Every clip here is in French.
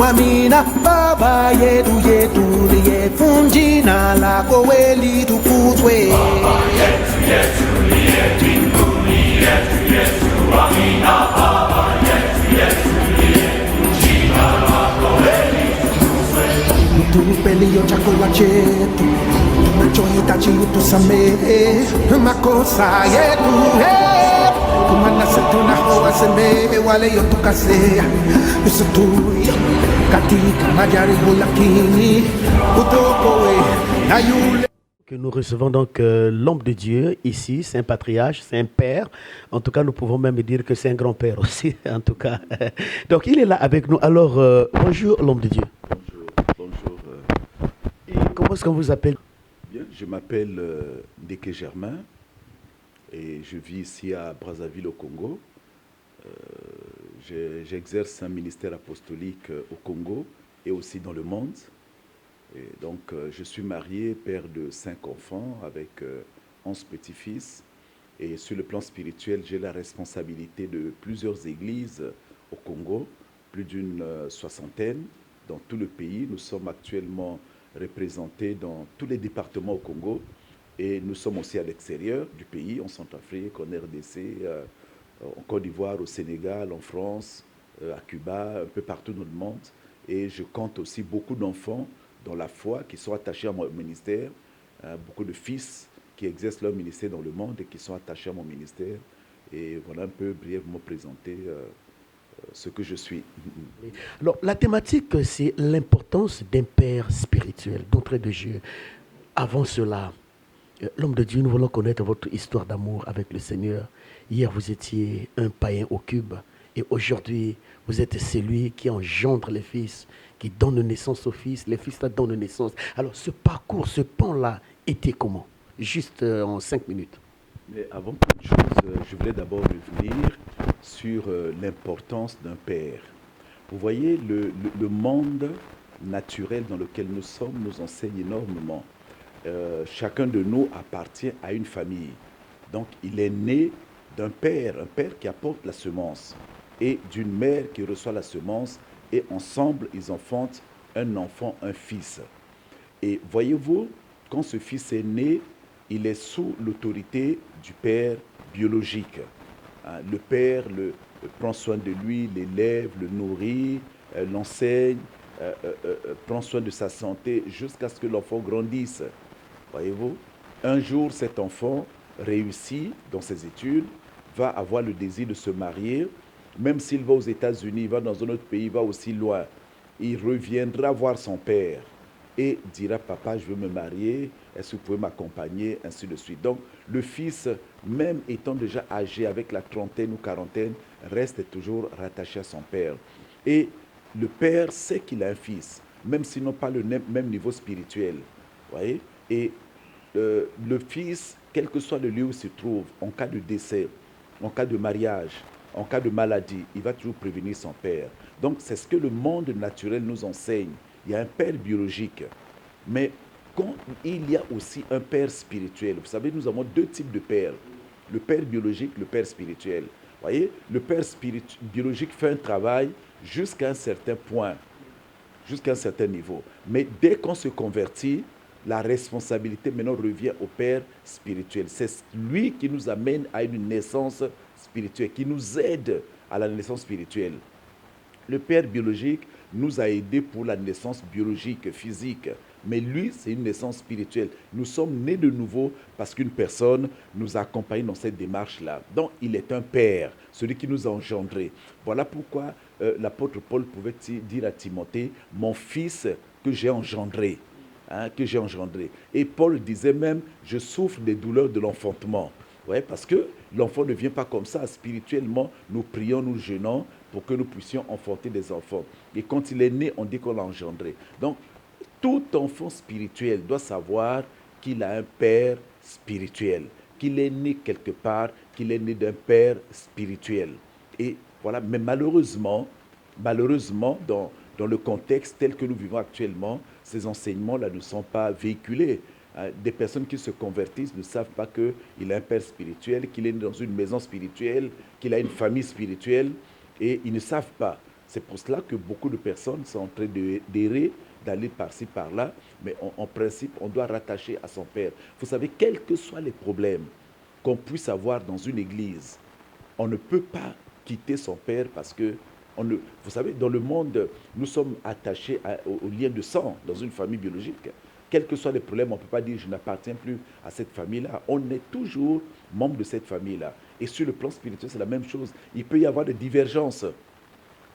Amina baba yetu yetu liyefunjina lako weli tukuzwe. Baba yetu yetu liyembinguni yetu yetu. Amina baba yetu yetu liyefunjina lako weli tukuzwe. Tupe leo chakula chetu tunachohitaji, utusamehe makosa yetu kumanase tunaowasamehe wale yotukasea, usitutie katika majaribu, lakini utuokoe na yule. Que nous recevons donc l'homme de Dieu ici, c'est un patriarche, c'est un père. En tout cas, nous pouvons même dire que c'est un grand-père aussi, en tout cas. Donc, il est là avec nous. Alors, bonjour l'homme de Dieu. Bonjour. Et comment est-ce qu'on vous appelle? Bien, je m'appelle Ndeke Germain et je vis ici à Brazzaville au Congo. J'exerce un ministère apostolique au Congo et aussi dans le monde. Et donc, je suis marié, père de 5 enfants avec 11 petits-fils. Et sur le plan spirituel, j'ai la responsabilité de plusieurs églises au Congo, plus d'une soixantaine dans tout le pays. Nous sommes actuellement représentés dans tous les départements au Congo et nous sommes aussi à l'extérieur du pays, en Centrafrique, en RDC, en Côte d'Ivoire, au Sénégal, en France, à Cuba, un peu partout dans le monde. Et je compte aussi beaucoup d'enfants dans la foi qui sont attachés à mon ministère, beaucoup de fils qui exercent leur ministère dans le monde et qui sont attachés à mon ministère. Et voilà un peu brièvement présenter ce que je suis. Alors, la thématique, c'est l'importance d'un père spirituel, d'entrée de jeu. Avant cela, l'homme de Dieu, nous voulons connaître votre histoire d'amour avec le Seigneur. Hier, vous étiez un païen au cube et aujourd'hui, vous êtes celui qui engendre les fils, qui donne naissance aux fils. Les fils là donnent naissance. Alors, ce parcours, ce pan-là, était comment? Juste en 5 minutes. Mais avant toute chose, je voulais d'abord revenir sur l'importance d'un père. Vous voyez, le monde naturel dans lequel nous sommes nous enseigne énormément. Chacun de nous appartient à une famille. Donc, il est né d'un père, un père qui apporte la semence, et d'une mère qui reçoit la semence, et ensemble, ils enfantent un enfant, un fils. Et voyez-vous, quand ce fils est né, il est sous l'autorité du père biologique. Le père prend soin de lui, l'élève, le nourrit, l'enseigne, prend soin de sa santé jusqu'à ce que l'enfant grandisse. Voyez-vous, un jour, cet enfant réussit dans ses études, va avoir le désir de se marier. Même s'il va aux États-Unis, il va dans un autre pays, il va aussi loin. Il reviendra voir son père et dira, papa, je veux me marier, est-ce que vous pouvez m'accompagner, ainsi de suite. Donc, le fils, même étant déjà âgé avec la trentaine ou quarantaine, reste toujours rattaché à son père. Et le père sait qu'il a un fils, même s'ils n'ont pas le même niveau spirituel. Voyez? Et le fils, quel que soit le lieu où il se trouve, en cas de décès, en cas de mariage, en cas de maladie, il va toujours prévenir son père. Donc, c'est ce que le monde naturel nous enseigne. Il y a un père biologique, mais quand il y a aussi un père spirituel. Vous savez, nous avons 2 types de pères. Le père biologique, le père spirituel. Vous voyez, le père biologique fait un travail jusqu'à un certain point, jusqu'à un certain niveau. Mais dès qu'on se convertit, la responsabilité maintenant revient au père spirituel. C'est lui qui nous amène à une naissance spirituelle, qui nous aide à la naissance spirituelle. Le père biologique nous a aidés pour la naissance biologique, physique. Mais lui, c'est une naissance spirituelle. Nous sommes nés de nouveau parce qu'une personne nous a accompagnés dans cette démarche-là. Donc, il est un père, celui qui nous a engendrés. Voilà pourquoi l'apôtre Paul pouvait dire à Timothée, « Mon fils que j'ai engendré. » Que j'ai engendré. Et Paul disait même, je souffre des douleurs de l'enfantement. Ouais, parce que l'enfant ne vient pas comme ça. Spirituellement, nous prions, nous jeûnons pour que nous puissions enfanter des enfants. Et quand il est né, on dit qu'on l'a engendré. Donc, tout enfant spirituel doit savoir qu'il a un père spirituel, qu'il est né quelque part, qu'il est né d'un père spirituel. Et voilà, mais malheureusement, dans le contexte tel que nous vivons actuellement, ces enseignements-là ne sont pas véhiculés. Des personnes qui se convertissent ne savent pas qu'il a un père spirituel, qu'il est dans une maison spirituelle, qu'il a une famille spirituelle, et ils ne savent pas. C'est pour cela que beaucoup de personnes sont en train d'errer, d'aller par-ci, par-là, mais en principe, on doit rattacher à son Père. Vous savez, quels que soient les problèmes qu'on puisse avoir dans une église, on ne peut pas quitter son Père parce que, vous savez, dans le monde, nous sommes attachés au lien de sang dans une famille biologique. Quels que soient les problèmes, on ne peut pas dire je n'appartiens plus à cette famille-là. On est toujours membre de cette famille-là. Et sur le plan spirituel, c'est la même chose. Il peut y avoir des divergences,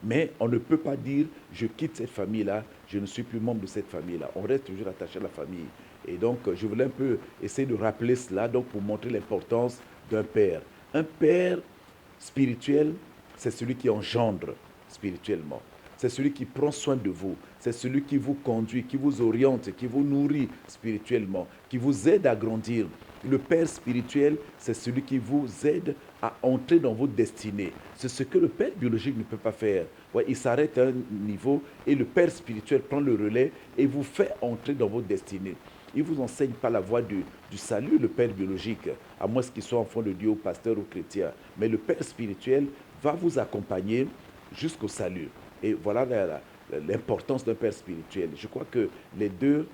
mais on ne peut pas dire je quitte cette famille-là, je ne suis plus membre de cette famille-là. On reste toujours attaché à la famille. Et donc, je voulais un peu essayer de rappeler cela donc pour montrer l'importance d'un père. Un père spirituel, c'est celui qui engendre spirituellement. C'est celui qui prend soin de vous. C'est celui qui vous conduit, qui vous oriente, qui vous nourrit spirituellement, qui vous aide à grandir. Le père spirituel, c'est celui qui vous aide à entrer dans votre destinée. C'est ce que le père biologique ne peut pas faire. Ouais, il s'arrête à un niveau et le père spirituel prend le relais et vous fait entrer dans votre destinée. Il ne vous enseigne pas la voie du salut, le père biologique, à moins qu'il soit enfant de Dieu, ou pasteur ou chrétien. Mais le père spirituel va vous accompagner jusqu'au salut. Et voilà l'importance d'un père spirituel. Je crois que les deux,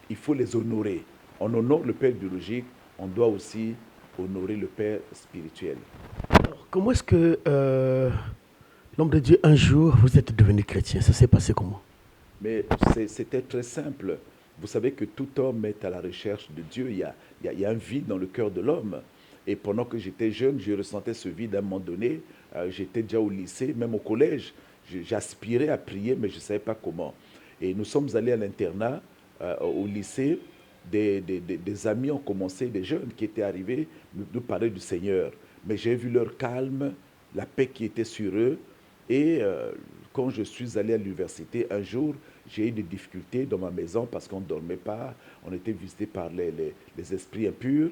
il faut les honorer. On honore le père biologique, on doit aussi honorer le père spirituel. Alors, comment est-ce que l'homme de Dieu, un jour, vous êtes devenu chrétien? Ça s'est passé comment? Mais c'était très simple. Vous savez que tout homme est à la recherche de Dieu. Il y a un vide dans le cœur de l'homme. Et pendant que j'étais jeune, je ressentais ce vide à un moment donné. J'étais déjà au lycée, même au collège. J'aspirais à prier, mais je ne savais pas comment. Et nous sommes allés à l'internat, au lycée. Des amis ont commencé, des jeunes qui étaient arrivés, nous parler du Seigneur. Mais j'ai vu leur calme, la paix qui était sur eux. Et quand je suis allé à l'université, un jour, j'ai eu des difficultés dans ma maison parce qu'on ne dormait pas. On était visité par les esprits impurs.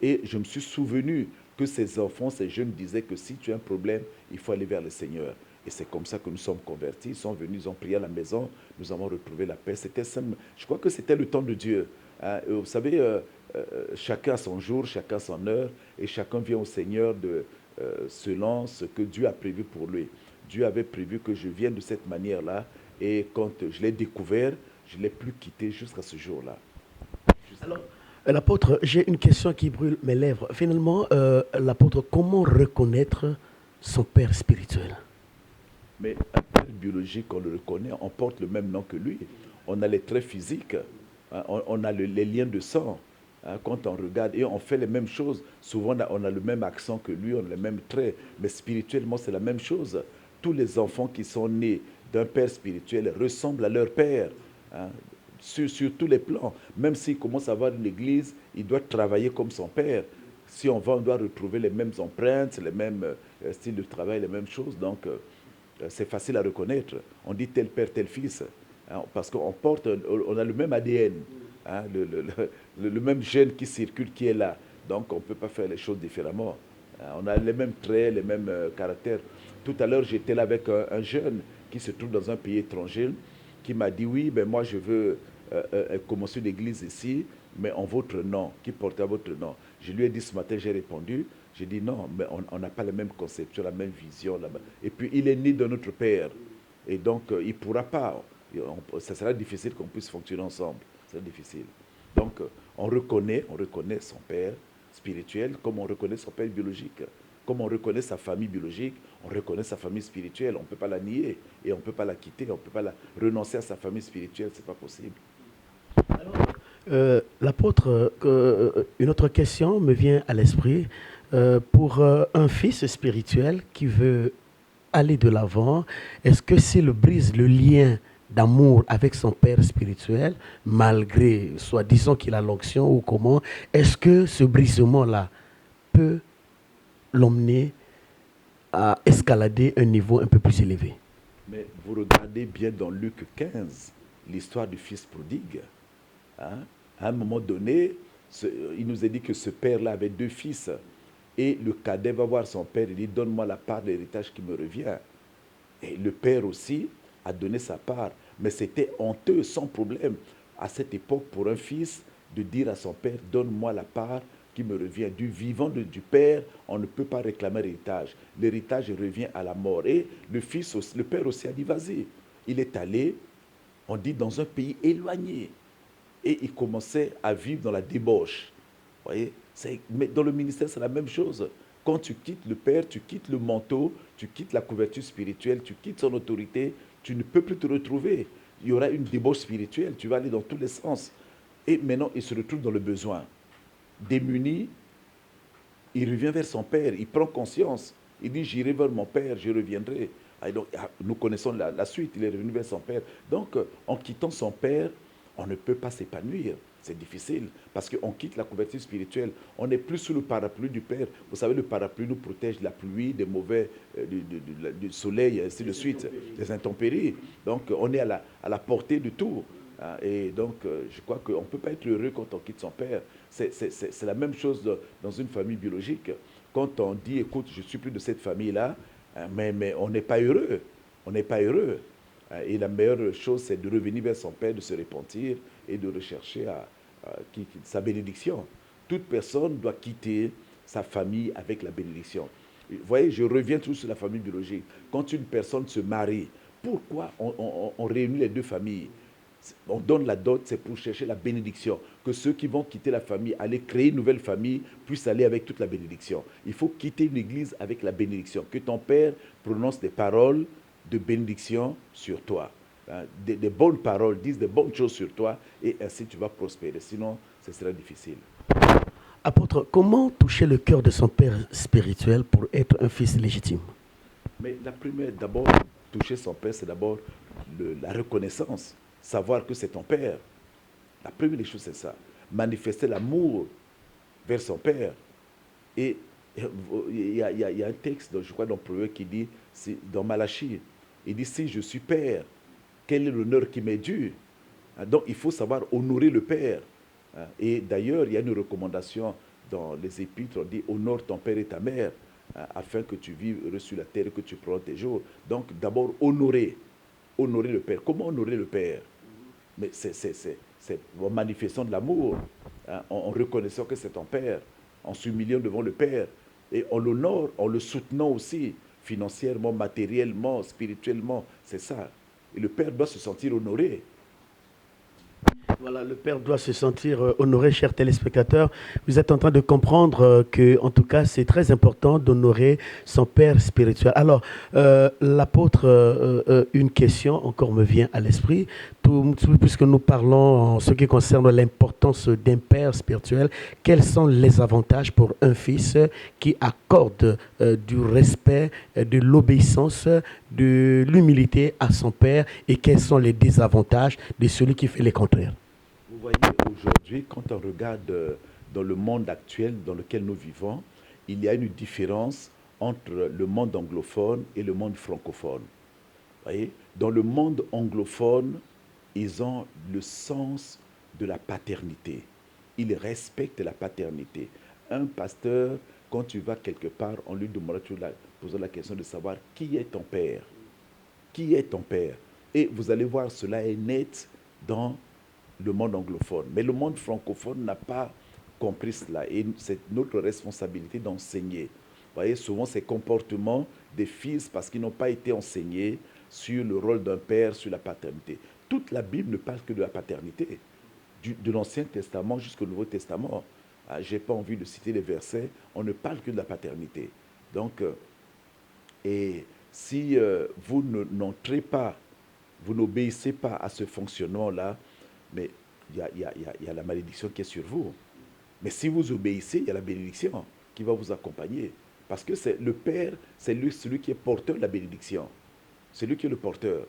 Et je me suis souvenu que ces enfants, ces jeunes disaient que si tu as un problème, il faut aller vers le Seigneur. Et c'est comme ça que nous sommes convertis. Ils sont venus, ils ont prié à la maison. Nous avons retrouvé la paix. C'était simple. Je crois que c'était le temps de Dieu. Vous savez, chacun a son jour, chacun a son heure. Et chacun vient au Seigneur selon ce que Dieu a prévu pour lui. Dieu avait prévu que je vienne de cette manière-là. Et quand je l'ai découvert, je ne l'ai plus quitté jusqu'à ce jour-là. Alors, l'apôtre, j'ai une question qui brûle mes lèvres. Finalement, l'apôtre, comment reconnaître son père spirituel? Mais un père biologique, on le reconnaît, on porte le même nom que lui. On a les traits physiques, hein, on a les liens de sang. Hein, quand on regarde, et on fait les mêmes choses. Souvent, on a le même accent que lui, on a les mêmes traits. Mais spirituellement, c'est la même chose. Tous les enfants qui sont nés d'un père spirituel ressemblent à leur père. Hein, sur tous les plans. Même s'il commence à avoir une église, il doit travailler comme son père. Si on va, on doit retrouver les mêmes empreintes, les mêmes styles de travail, les mêmes choses. Donc, c'est facile à reconnaître. On dit tel père, tel fils. Hein, parce qu'on a le même ADN, hein, le même gène qui circule, qui est là. Donc, on ne peut pas faire les choses différemment. Hein, on a les mêmes traits, les mêmes caractères. Tout à l'heure, j'étais là avec un jeune qui se trouve dans un pays étranger, qui m'a dit, oui, ben moi, je veux commencer une église ici, mais en votre nom, qui portait votre nom. Je lui ai dit ce matin, j'ai répondu, j'ai dit non, mais on n'a pas la même conception, la même vision. Et puis, il est né de notre Père. Et donc, il ne pourra pas. Ça sera difficile qu'on puisse fonctionner ensemble. C'est difficile. Donc, on reconnaît son Père spirituel comme on reconnaît son Père biologique. Comme on reconnaît sa famille biologique, on reconnaît sa famille spirituelle. On ne peut pas la nier et on ne peut pas la quitter. On ne peut pas renoncer à sa famille spirituelle. Ce n'est pas possible. L'apôtre, une autre question me vient à l'esprit. Pour un fils spirituel qui veut aller de l'avant, est-ce que s'il brise le lien d'amour avec son père spirituel, malgré, soit disons qu'il a l'onction ou comment, est-ce que ce brisement-là peut l'emmener à escalader un niveau un peu plus élevé? Mais vous regardez bien dans Luc 15, l'histoire du fils prodigue. Hein? À un moment donné, il nous est dit que ce père-là avait 2 fils. Et le cadet va voir son père et dit, donne-moi la part de l'héritage qui me revient. Et le père aussi a donné sa part. Mais c'était honteux, sans problème, à cette époque, pour un fils, de dire à son père, donne-moi la part qui me revient. Du vivant du Père, on ne peut pas réclamer l'héritage. L'héritage revient à la mort. Et le Père aussi a dit, vas-y. Il est allé, on dit, dans un pays éloigné. Et il commençait à vivre dans la débauche. Vous voyez? Mais dans le ministère, c'est la même chose. Quand tu quittes le Père, tu quittes le manteau, tu quittes la couverture spirituelle, tu quittes son autorité, tu ne peux plus te retrouver. Il y aura une débauche spirituelle, tu vas aller dans tous les sens. Et maintenant, il se retrouve dans le besoin. Démuni, il revient vers son Père, il prend conscience. Il dit, j'irai vers mon Père, je reviendrai. Et donc, nous connaissons la suite, il est revenu vers son Père. Donc, en quittant son Père, on ne peut pas s'épanouir. C'est difficile parce qu'on quitte la couverture spirituelle. On n'est plus sous le parapluie du Père. Vous savez, le parapluie nous protège de la pluie, des mauvais, du soleil, et ainsi de suite, des intempéries. Donc, on est à la portée de tout. Et donc, je crois qu'on ne peut pas être heureux quand on quitte son Père. C'est la même chose dans une famille biologique. Quand on dit, écoute, je ne suis plus de cette famille-là, mais on n'est pas heureux. On n'est pas heureux. Et la meilleure chose, c'est de revenir vers son Père, de se repentir et de rechercher sa bénédiction. Toute personne doit quitter sa famille avec la bénédiction. Vous voyez, je reviens toujours sur la famille biologique. Quand une personne se marie, pourquoi on réunit les deux familles? On donne la dot, c'est pour chercher la bénédiction. Que ceux qui vont quitter la famille, aller créer une nouvelle famille, puissent aller avec toute la bénédiction. Il faut quitter une église avec la bénédiction. Que ton Père prononce des paroles de bénédiction sur toi. Des bonnes paroles, disent des bonnes choses sur toi, et ainsi tu vas prospérer. Sinon, ce sera difficile. Apôtre, comment toucher le cœur de son père spirituel pour être un fils légitime? Mais la première, d'abord, toucher son père, c'est d'abord la reconnaissance. Savoir que c'est ton père. La première des choses, c'est ça. Manifester l'amour vers son père. Et il y a un texte, je crois, dans Proverbe qui dit, dans Malachie, il dit, si je suis père, quel est l'honneur qui m'est dû? Donc, il faut savoir honorer le père. Et d'ailleurs, il y a une recommandation dans les épîtres, on dit, honore ton père et ta mère, afin que tu vives heureux sur la terre et que tu prends tes jours. Donc, d'abord, honorer le père. Comment honorer le père? Mais c'est en manifestant de l'amour, en reconnaissant que c'est ton père, en s'humiliant devant le père, et on l'honore, en le soutenant aussi, financièrement, matériellement, spirituellement, c'est ça. Et le père doit se sentir honoré. Voilà, le père doit se sentir honoré, chers téléspectateurs. Vous êtes en train de comprendre que, en tout cas, c'est très important d'honorer son père spirituel. Alors, l'apôtre, une question encore me vient à l'esprit. Puisque nous parlons en ce qui concerne l'importance d'un père spirituel, quels sont les avantages pour un fils qui accorde du respect, de l'obéissance, de l'humilité à son père, et quels sont les désavantages de celui qui fait le contraire? Vous voyez, aujourd'hui, quand on regarde dans le monde actuel dans lequel nous vivons, il y a une différence entre le monde anglophone et le monde francophone. Vous voyez, dans le monde anglophone, ils ont le sens de la paternité. Ils respectent la paternité. Un pasteur, quand tu vas quelque part, on lui demandera toujours posant la question de savoir qui est ton père. Qui est ton père? Et vous allez voir, cela est net dans le monde anglophone. Mais le monde francophone n'a pas compris cela. Et c'est notre responsabilité d'enseigner. Vous voyez, souvent ces comportements des fils, parce qu'ils n'ont pas été enseignés sur le rôle d'un père, sur la paternité. Toute la Bible ne parle que de la paternité, de l'Ancien Testament jusqu'au Nouveau Testament. Je n'ai pas envie de citer les versets, on ne parle que de la paternité. Donc, et si vous n'entrez pas, vous n'obéissez pas à ce fonctionnement-là, mais il y a la malédiction qui est sur vous. Mais si vous obéissez, il y a la bénédiction qui va vous accompagner. Parce que c'est le Père, c'est celui qui est porteur de la bénédiction. C'est lui qui est le porteur.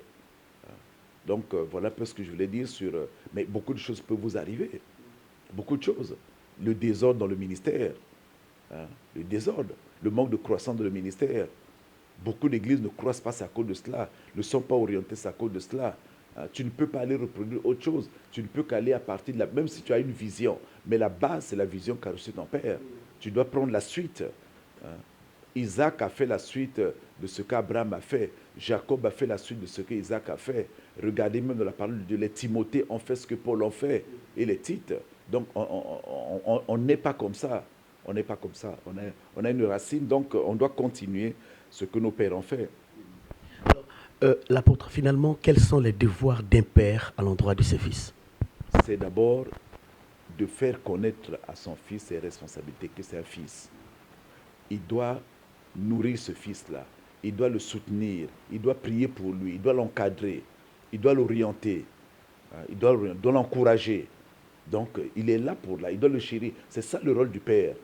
Donc, voilà un peu ce que je voulais dire sur... mais beaucoup de choses peuvent vous arriver. Beaucoup de choses. Le désordre dans le ministère. Le désordre. Le manque de croissance dans le ministère. Beaucoup d'églises ne croissent pas, c'est à cause de cela. Ne sont pas orientées, c'est à cause de cela. Tu ne peux pas aller reproduire autre chose. Tu ne peux qu'aller à partir de la... Même si tu as une vision. Mais la base, c'est la vision qu'a reçue ton père. Tu dois prendre la suite. Isaac a fait la suite de ce qu'Abraham a fait. Jacob a fait la suite de ce qu'Isaac a fait. Regardez même dans la parole de Dieu, les Timothée ont fait ce que Paul a fait. Et les Tites. Donc, on n'est pas comme ça. On n'est pas comme ça. On a une racine, donc on doit continuer ce que nos pères ont fait. L'apôtre, finalement, quels sont les devoirs d'un père à l'endroit de ses fils? C'est d'abord de faire connaître à son fils ses responsabilités, que c'est un fils. Il doit nourrir ce fils-là, il doit le soutenir, il doit prier pour lui, il doit l'encadrer, il doit l'orienter, il doit l'encourager. Donc, il est là pour là, il doit le chérir. C'est ça le rôle du père.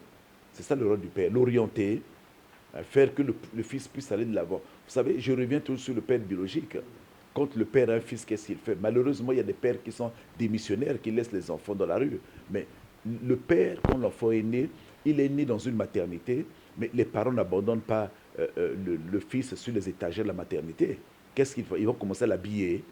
C'est ça le rôle du père, l'orienter, faire que le fils puisse aller de l'avant. Vous savez, je reviens toujours sur le père biologique. Quand le père a un fils, qu'est-ce qu'il fait? Malheureusement, il y a des pères qui sont démissionnaires, qui laissent les enfants dans la rue. Mais le père, quand l'enfant est né, il est né dans une maternité, mais les parents n'abandonnent pas le fils sur les étagères de la maternité. Qu'est-ce qu'ils font? Ils vont commencer à l'habiller.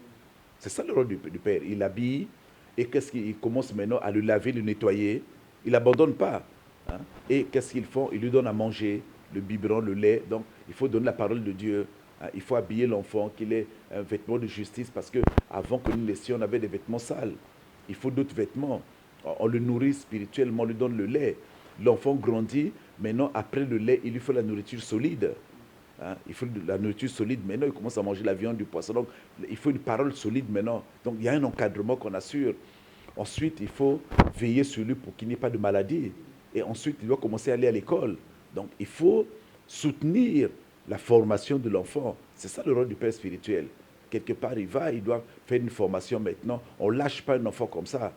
C'est ça le rôle du père. Il l'habille et qu'est-ce qu'il commence maintenant à le laver, le nettoyer. Il n'abandonne pas. Hein? Et qu'est-ce qu'ils font? Ils lui donnent à manger, le biberon, le lait. Donc, il faut donner la parole de Dieu. Hein? Il faut habiller l'enfant, qu'il ait un vêtement de justice, parce qu'avant que nous naissions, on avait des vêtements sales. Il faut d'autres vêtements. On le nourrit spirituellement, on lui donne le lait. L'enfant grandit, maintenant, après le lait, il lui faut la nourriture solide. Hein? Il faut de la nourriture solide. Maintenant, il commence à manger la viande, du poisson. Donc, il faut une parole solide maintenant. Donc, il y a un encadrement qu'on assure. Ensuite, il faut veiller sur lui pour qu'il n'y ait pas de maladie. Et ensuite, il doit commencer à aller à l'école. Donc, il faut soutenir la formation de l'enfant. C'est ça le rôle du père spirituel. Quelque part, il doit faire une formation maintenant. On ne lâche pas un enfant comme ça.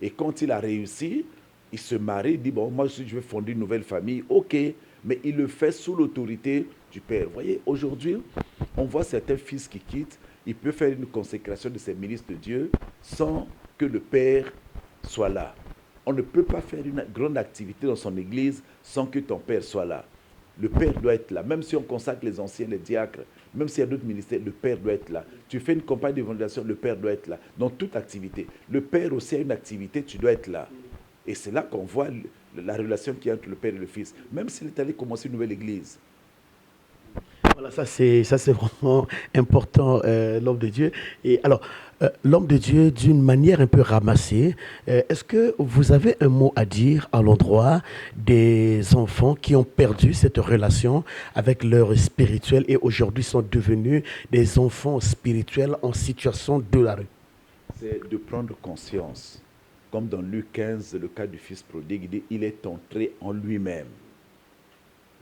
Et quand il a réussi, il se marie, il dit, bon, moi aussi, je vais fonder une nouvelle famille. OK, mais il le fait sous l'autorité du père. Vous voyez, aujourd'hui, on voit certains fils qui quittent. Il peut faire une consécration de ses ministres de Dieu sans que le père soit là. On ne peut pas faire une grande activité dans son église sans que ton père soit là. Le père doit être là. Même si on consacre les anciens, les diacres, même s'il y a d'autres ministères, le père doit être là. Tu fais une campagne d'évangélisation, le père doit être là. Dans toute activité. Le père aussi a une activité, tu dois être là. Et c'est là qu'on voit la relation qu'il y a entre le père et le fils. Même s'il est allé commencer une nouvelle église. Voilà, ça c'est vraiment important, l'homme de Dieu. Et alors, l'homme de Dieu, d'une manière un peu ramassée, est-ce que vous avez un mot à dire à l'endroit des enfants qui ont perdu cette relation avec leur spirituel et aujourd'hui sont devenus des enfants spirituels en situation de la rue? C'est de prendre conscience. Comme dans Luc 15, le cas du fils prodigue, il dit, il est entré en lui-même.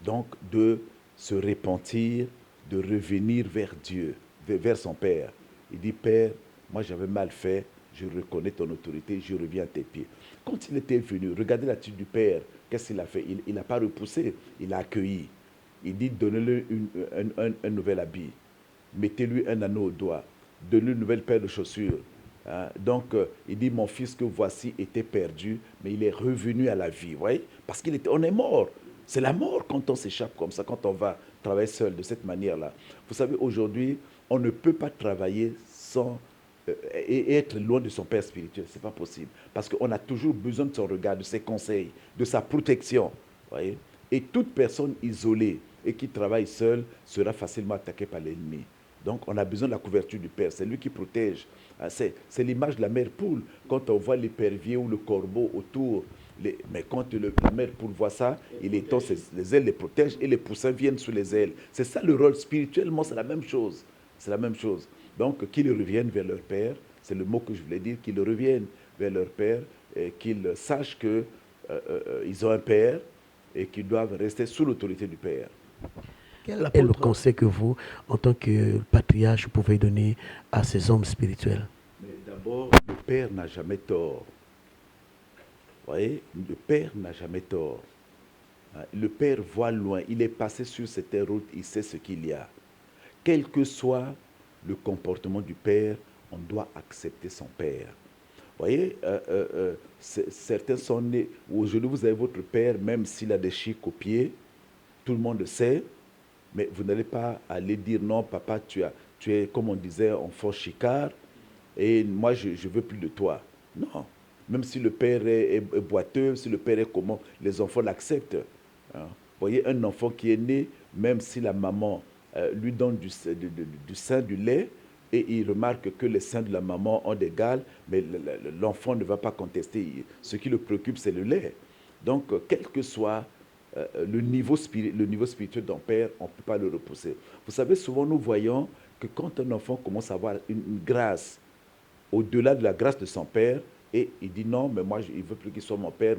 Donc, de se repentir, de revenir vers Dieu, vers son Père. Il dit, Père, moi j'avais mal fait, je reconnais ton autorité, je reviens à tes pieds. Quand il était venu, regardez l'attitude du Père, qu'est-ce qu'il a fait? Il n'a pas repoussé, il a accueilli. Il dit, donnez-lui un nouvel habit, mettez-lui un anneau au doigt, donnez-lui une nouvelle paire de chaussures. Hein? Donc, il dit, mon fils que voici était perdu, mais il est revenu à la vie. Vous voyez? Parce qu'on est mort. C'est la mort quand on s'échappe comme ça, quand on va travailler seul de cette manière-là. Vous savez, aujourd'hui, on ne peut pas travailler sans et être loin de son père spirituel. Ce n'est pas possible. Parce qu'on a toujours besoin de son regard, de ses conseils, de sa protection. Voyez? Et toute personne isolée et qui travaille seule sera facilement attaquée par l'ennemi. Donc, on a besoin de la couverture du Père. C'est lui qui protège. C'est l'image de la mère poule. Quand on voit l'épervier ou le corbeau autour, mais quand la mère poule voit ça, il étend les ailes, les protège et les poussins viennent sous les ailes. C'est ça le rôle. Spirituellement, c'est la même chose. C'est la même chose. Donc, qu'ils reviennent vers leur Père, c'est le mot que je voulais dire, qu'ils reviennent vers leur Père, et qu'ils sachent qu'ils ont un Père et qu'ils doivent rester sous l'autorité du Père. Quel est le conseil que vous, en tant que patriarche, pouvez donner à ces hommes spirituels? Mais d'abord, le Père n'a jamais tort. Vous voyez, le Père n'a jamais tort. Le Père voit loin. Il est passé sur cette route, il sait ce qu'il y a. Quel que soit le comportement du Père, on doit accepter son Père. Vous voyez, certains sont nés. Aujourd'hui, vous avez votre Père, même s'il a des chics aux pieds, tout le monde le sait. Mais vous n'allez pas aller dire non, papa, tu es, comme on disait, enfant chicard, et moi, je ne veux plus de toi. Non. Même si le père est boiteux, si le père est comment, les enfants l'acceptent. Hein. Vous voyez, un enfant qui est né, même si la maman lui donne du sein, du lait, et il remarque que les seins de la maman ont des gales, mais l'enfant ne va pas contester. Ce qui le préoccupe, c'est le lait. Donc, quel que soit le niveau spirituel d'un père, on ne peut pas le repousser. Vous savez, souvent nous voyons que quand un enfant commence à avoir une grâce au-delà de la grâce de son père, et il dit non, mais moi, il ne veut plus qu'il soit mon père.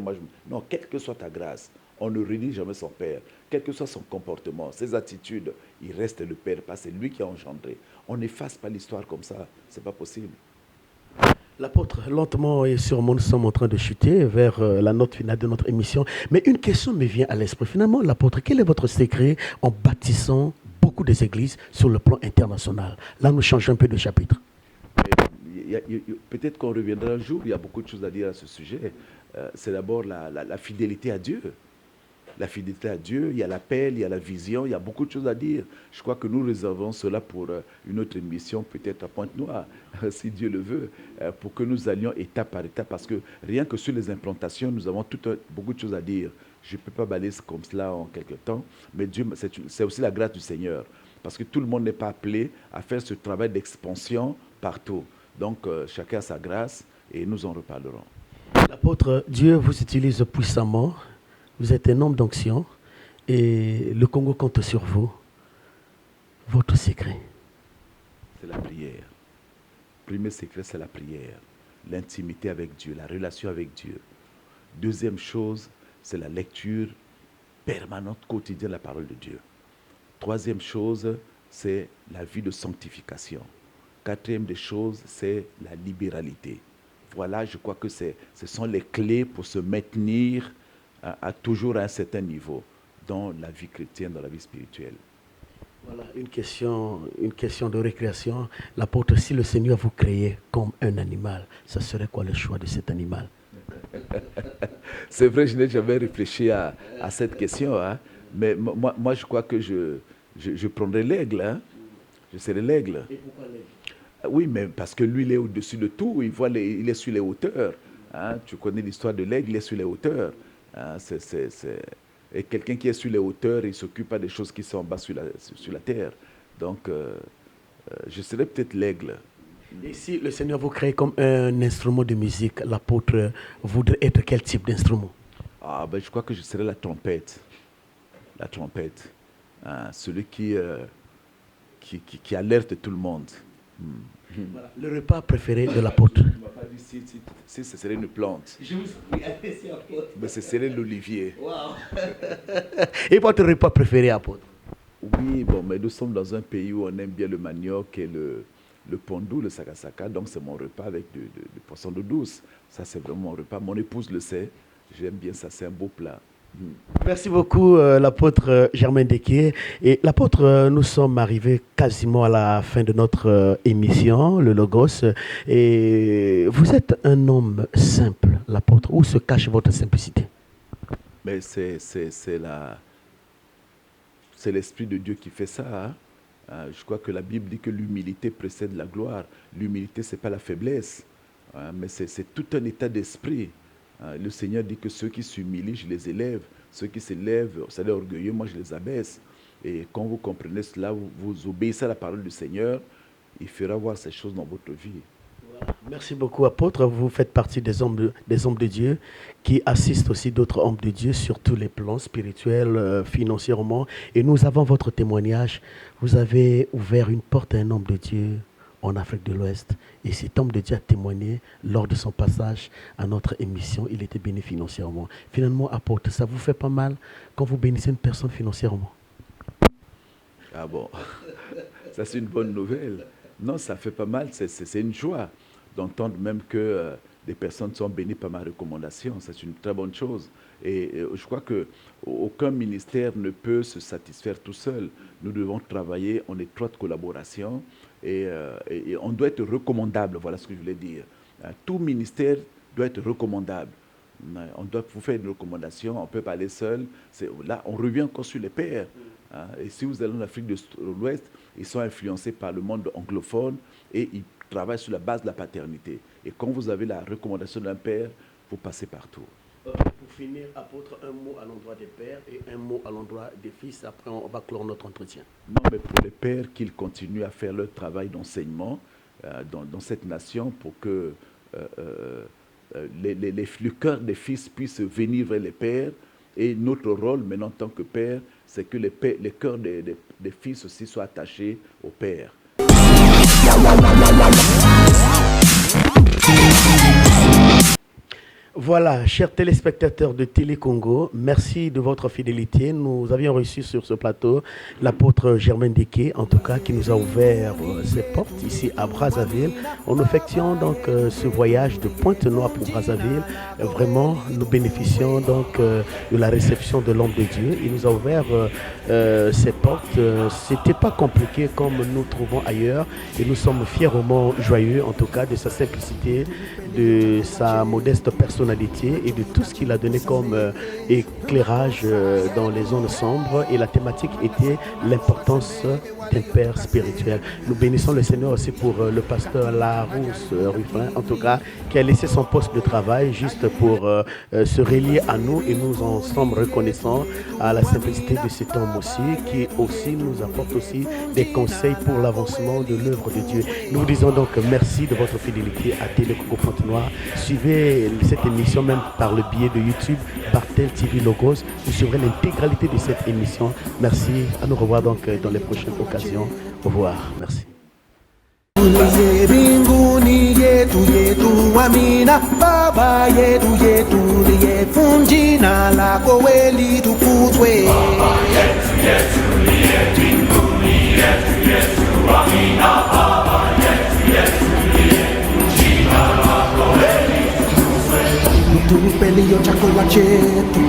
Non, quelle que soit ta grâce, on ne renie jamais son père. Quel que soit son comportement, ses attitudes, il reste le père, parce que c'est lui qui a engendré. On n'efface pas l'histoire comme ça, ce n'est pas possible. L'apôtre, lentement et sûrement, nous sommes en train de chuter vers la note finale de notre émission. Mais une question me vient à l'esprit. Finalement, l'apôtre, quel est votre secret en bâtissant beaucoup des églises sur le plan international? Là, nous changeons un peu de chapitre. Peut-être qu'on reviendra un jour, il y a beaucoup de choses à dire à ce sujet. C'est d'abord la fidélité à Dieu. La fidélité à Dieu, il y a l'appel, il y a la vision, il y a beaucoup de choses à dire. Je crois que nous réservons cela pour une autre émission, peut-être à Pointe-Noire, si Dieu le veut, pour que nous allions étape par étape, parce que rien que sur les implantations, nous avons beaucoup de choses à dire. Je ne peux pas balayer comme cela en quelques temps, mais Dieu, c'est aussi la grâce du Seigneur, parce que tout le monde n'est pas appelé à faire ce travail d'expansion partout. Donc, chacun a sa grâce et nous en reparlerons. L'apôtre, Dieu vous utilise puissamment. Vous êtes un homme d'onction et le Congo compte sur vous. Votre secret? C'est la prière. Le premier secret, c'est la prière. L'intimité avec Dieu, la relation avec Dieu. Deuxième chose, c'est la lecture permanente, quotidienne de la parole de Dieu. Troisième chose, c'est la vie de sanctification. Quatrième des choses, c'est la libéralité. Voilà, je crois que ce sont les clés pour se maintenir à toujours à un certain niveau dans la vie chrétienne, dans la vie spirituelle. Voilà, une question de récréation. L'apôtre, si le Seigneur vous créait comme un animal, ça serait quoi le choix de cet animal? C'est vrai, je n'ai jamais réfléchi à cette question, hein, mais moi, je crois que je prendrais l'aigle. Hein. Je serais l'aigle. Et pourquoi l'aigle? Oui, mais parce que lui, il est au-dessus de tout, il est sur les hauteurs. Hein. Tu connais l'histoire de l'aigle, il est sur les hauteurs. Hein. Et quelqu'un qui est sur les hauteurs, il ne s'occupe pas des choses qui sont en bas sur la terre. Donc, je serais peut-être l'aigle. Et si le Seigneur vous crée comme un instrument de musique, l'apôtre voudrait être quel type d'instrument? Je crois que je serais la trompette. La trompette. Hein. Celui qui alerte tout le monde. Voilà. Le repas préféré de l'apôtre? Tu ne m'as pas dit si ce serait une plante. Je vous prie, allez-y, apôtre. Mais ce serait l'olivier. Wow. Et votre repas préféré, apôtre? Oui, mais nous sommes dans un pays où on aime bien le manioc et le pondou, le sakasaka. Donc c'est mon repas avec du poisson d'eau douce. Ça, c'est vraiment mon repas. Mon épouse le sait. J'aime bien ça. C'est un beau plat. Merci beaucoup, l'apôtre Germain Dequier. Et l'apôtre, nous sommes arrivés quasiment à la fin de notre émission, le Logos. Et vous êtes un homme simple, l'apôtre. Où se cache votre simplicité? Mais c'est l'Esprit de Dieu qui fait ça. Hein. Je crois que la Bible dit que l'humilité précède la gloire. L'humilité, ce n'est pas la faiblesse, hein, mais c'est tout un état d'esprit. Le Seigneur dit que ceux qui s'humilient, je les élève. Ceux qui s'élèvent, c'est orgueilleux, moi je les abaisse. Et quand vous comprenez cela, vous obéissez à la parole du Seigneur, il fera voir ces choses dans votre vie. Voilà. Merci beaucoup, apôtre. Vous faites partie des hommes de Dieu qui assistent aussi d'autres hommes de Dieu sur tous les plans spirituels, financièrement. Et nous avons votre témoignage. Vous avez ouvert une porte à un homme de Dieu en Afrique de l'Ouest. Et cet homme de Dieu a témoigné lors de son passage à notre émission. Il était béni financièrement. Finalement, apôtre, ça vous fait pas mal quand vous bénissez une personne financièrement? Ah bon, ça c'est une bonne nouvelle. Non, ça fait pas mal, c'est une joie d'entendre même que des personnes sont bénies par ma recommandation. C'est une très bonne chose. Et je crois qu'aucun ministère ne peut se satisfaire tout seul. Nous devons travailler en étroite collaboration et on doit être recommandable. Voilà ce que je voulais dire. Tout ministère doit être recommandable. On doit vous faire une recommandation, on ne peut pas aller seul. Là, on revient encore sur les pères. Et si vous allez en Afrique de l'Ouest, ils sont influencés par le monde anglophone et ils travaillent sur la base de la paternité. Et quand vous avez la recommandation d'un père, vous passez partout. Pour finir, apôtre, un mot à l'endroit des pères et un mot à l'endroit des fils. Après, on va clore notre entretien. Non, mais pour les pères, qu'ils continuent à faire leur travail d'enseignement dans cette nation pour que le cœur des fils puisse venir vers les pères. Et notre rôle maintenant en tant que père, c'est que les cœurs des fils aussi soient attachés au père. Voilà, chers téléspectateurs de Télé Congo, merci de votre fidélité. Nous avions reçu sur ce plateau l'apôtre Germain Deke, en tout cas, qui nous a ouvert ses portes ici à Brazzaville. En effectuant donc ce voyage de Pointe-Noire pour Brazzaville, vraiment, nous bénéficions donc de la réception de l'homme de Dieu. Il nous a ouvert ses portes. C'était pas compliqué comme nous trouvons ailleurs, et nous sommes fièrement joyeux, en tout cas, de sa simplicité, de sa modeste personnalité et de tout ce qu'il a donné comme éclairage dans les zones sombres. Et la thématique était l'importance d'un père spirituel. Nous bénissons le Seigneur aussi pour le pasteur Larousse Ruffin, en tout cas, qui a laissé son poste de travail juste pour se relier à nous, et nous en sommes reconnaissants à la simplicité de cet homme aussi, qui aussi nous apporte aussi des conseils pour l'avancement de l'œuvre de Dieu. Nous vous disons donc merci de votre fidélité à Télé Congo Pointe-Noire. Suivez cette émission même par le biais de YouTube, Bartel TV Logos. Vous suivrez l'intégralité de cette émission. Merci. À nous revoir donc dans les prochaines occasions. Au revoir. Merci. Mbinguni yetu yetu, amina. Baba yetu yetu liyefunji na lako weli tukuzwe. Baba yetu yetu liye mbinguni yetu yetu, amina. Baba yetu yetu liyefunji na lako weli tukuzwe. Utupe leo chakula chetu,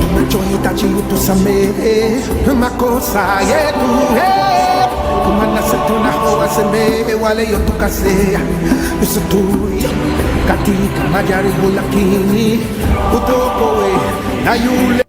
tunachohitaji utusamehe makosa yetu, kumana setuna hoa seme wale yotukasea, usitui katika majaribu, lakini utokoe na yule